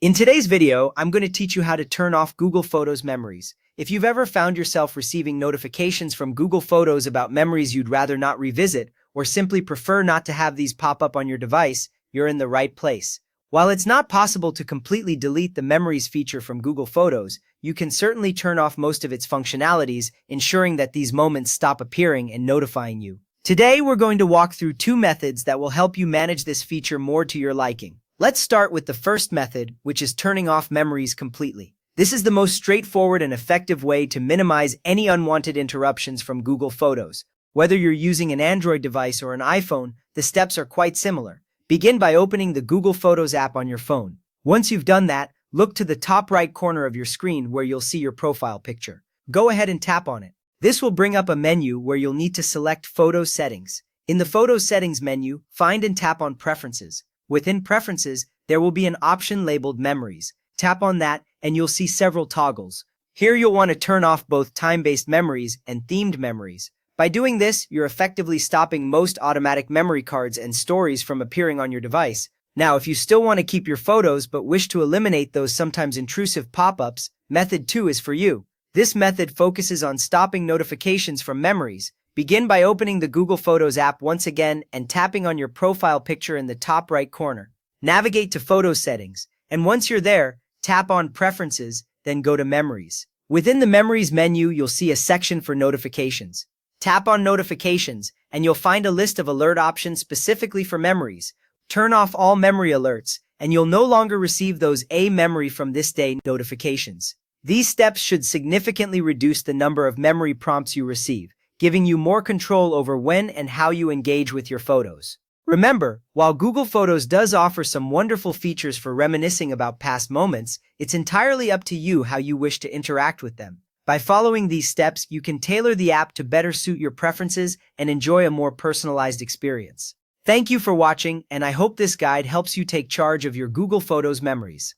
In today's video, I'm going to teach you how to turn off Google Photos memories. If you've ever found yourself receiving notifications from Google Photos about memories you'd rather not revisit, or simply prefer not to have these pop up on your device, you're in the right place. While it's not possible to completely delete the Memories feature from Google Photos, you can certainly turn off most of its functionalities, ensuring that these moments stop appearing and notifying you. Today, we're going to walk through two methods that will help you manage this feature more to your liking. Let's start with the first method, which is turning off memories completely. This is the most straightforward and effective way to minimize any unwanted interruptions from Google Photos. Whether you're using an Android device or an iPhone, the steps are quite similar. Begin by opening the Google Photos app on your phone. Once you've done that, look to the top right corner of your screen where you'll see your profile picture. Go ahead and tap on it. This will bring up a menu where you'll need to select Photo Settings. In the Photo Settings menu, find and tap on Preferences. Within Preferences, there will be an option labeled Memories. Tap on that and you'll see several toggles. Here you'll want to turn off both time-based memories and themed memories. By doing this, you're effectively stopping most automatic memory cards and stories from appearing on your device. Now, if you still want to keep your photos but wish to eliminate those sometimes intrusive pop-ups, Method 2 is for you. This method focuses on stopping notifications from memories. Begin by opening the Google Photos app once again and tapping on your profile picture in the top right corner. Navigate to Photo Settings, and once you're there, tap on Preferences, then go to Memories. Within the Memories menu, you'll see a section for notifications. Tap on Notifications, and you'll find a list of alert options specifically for memories. Turn off all memory alerts, and you'll no longer receive those "A memory from this day" notifications. These steps should significantly reduce the number of memory prompts you receive, giving you more control over when and how you engage with your photos. Remember, while Google Photos does offer some wonderful features for reminiscing about past moments, it's entirely up to you how you wish to interact with them. By following these steps, you can tailor the app to better suit your preferences and enjoy a more personalized experience. Thank you for watching, and I hope this guide helps you take charge of your Google Photos memories.